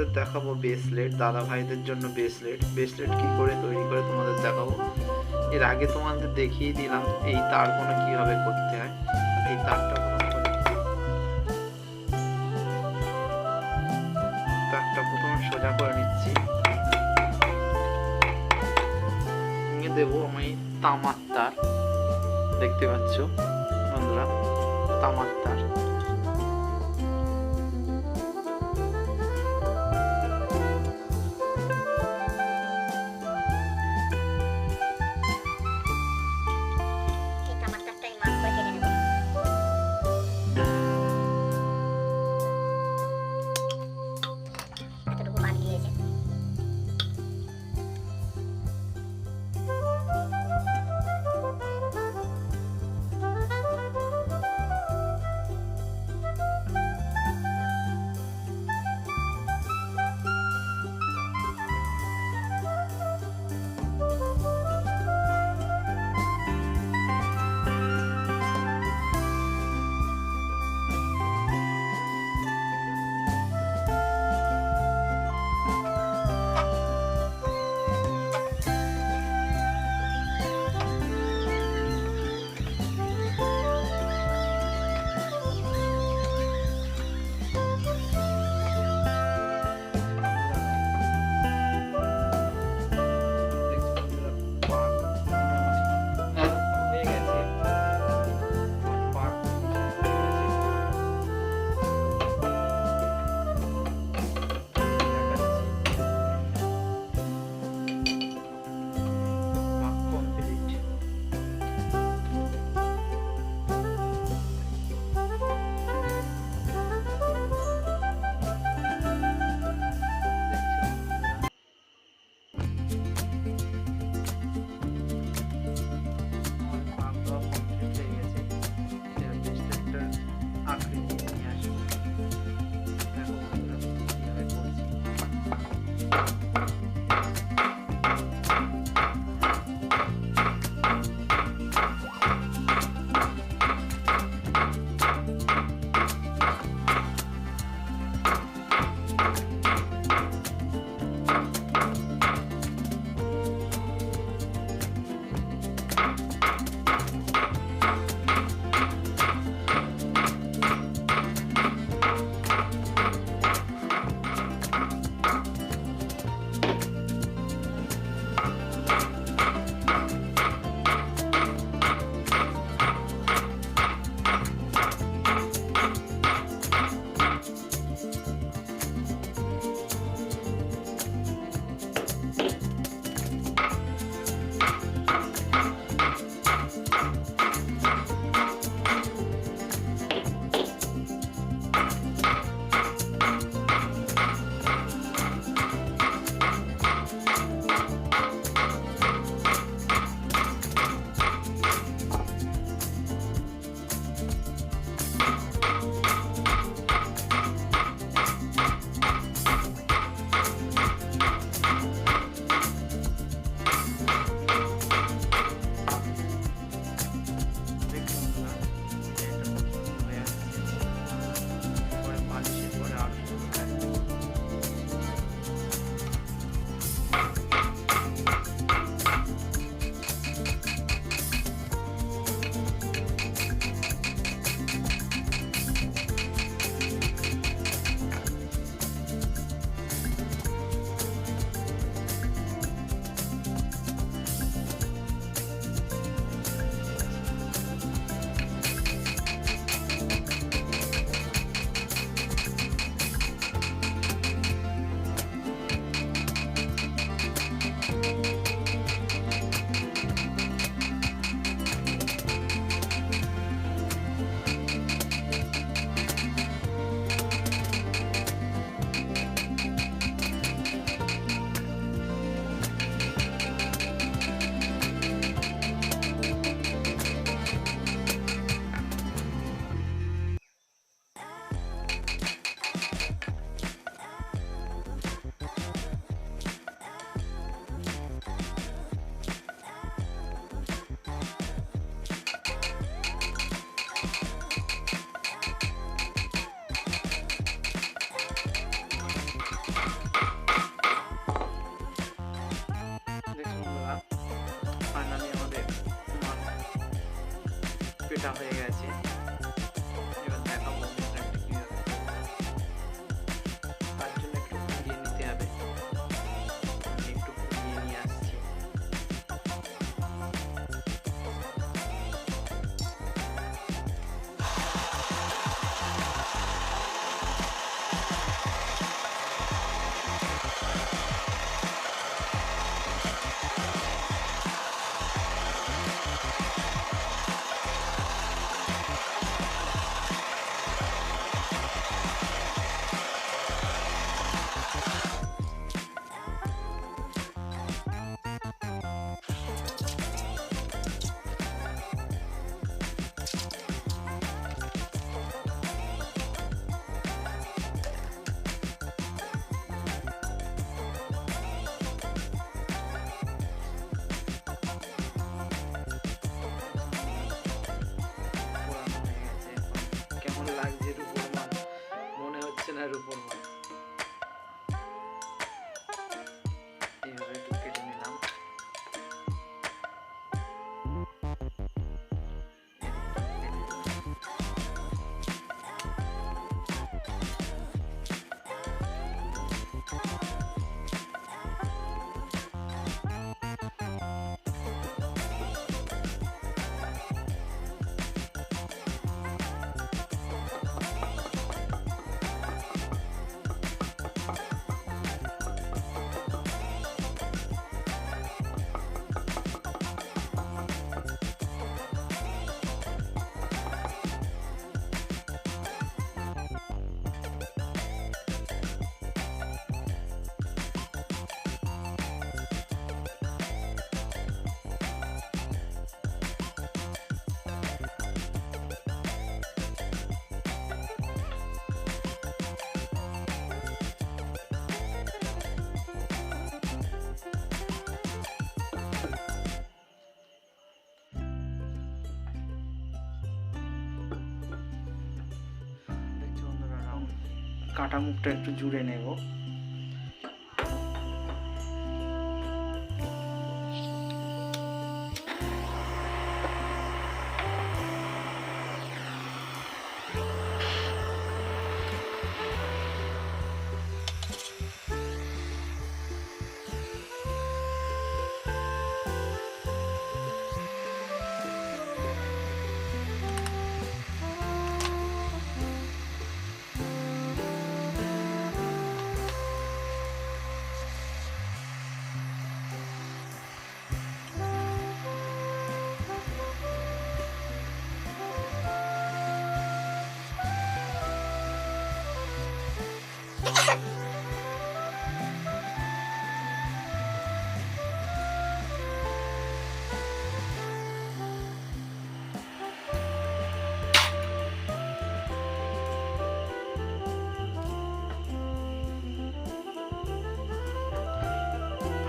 তোমাদের দেখাবো ব্রেসলেট, দাদা ভাইদের জন্য ব্রেসলেট। ব্রেসলেট কি করে তৈরি করে তোমাদের দেখাবো। এর আগে তোমাদের দেখিয়ে দিলাম এই তারগুলো কিভাবে করতে হয়। এই তারটা প্রথমে সোজা করে নিচ্ছি, নিয়ে দেবো আমি তামার তার। দেখতে পাচ্ছ বন্ধুরা, তামার তার। পেটা হয়ে গেছে। এবার দেখাবো ব্রেসলেটটা কিভাবে তার জন্য একটু ফুলিয়ে নিতে হবে। আমি একটু ফুলিয়ে নিয়ে আসছি। কেমন লাগছে রূপোর মাল? মনে হচ্ছে না রূপোর মাল। এইভাবে একটু কেটে নিলাম। কাটা মুখটা একটু জুড়ে নেব।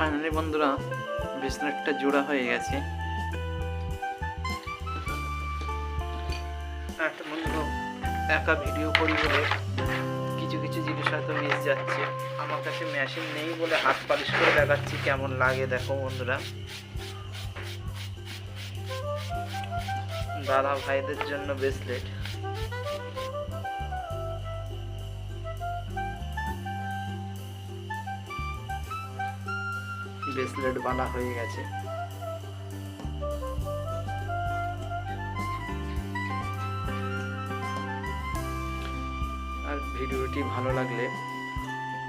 ফাইনালি বন্ধুরা ব্রেসলেটটা জোড়া হয়ে গেছে। একটা বন্ধু একা ভিডিও করি বলে কিছু কিছু জিনিস হয়তো মিস যাচ্ছে। আমার কাছে মেশিন নেই বলে হাত পালিশ করে দেখাচ্ছি কেমন লাগে। দেখো বন্ধুরা, দাদা ভাইদের জন্য ব্রেসলেট। ব্রেসলেট বানা হয়ে গেছে। আর ভিডিওটি ভালো লাগলে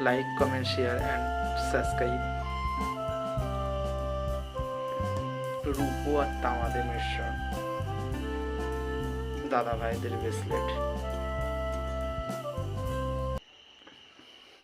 like, comment, share and subscribe. রূপো আর তামাদের মিশ্রণ, দাদা ভাইদের ব্রেসলেট।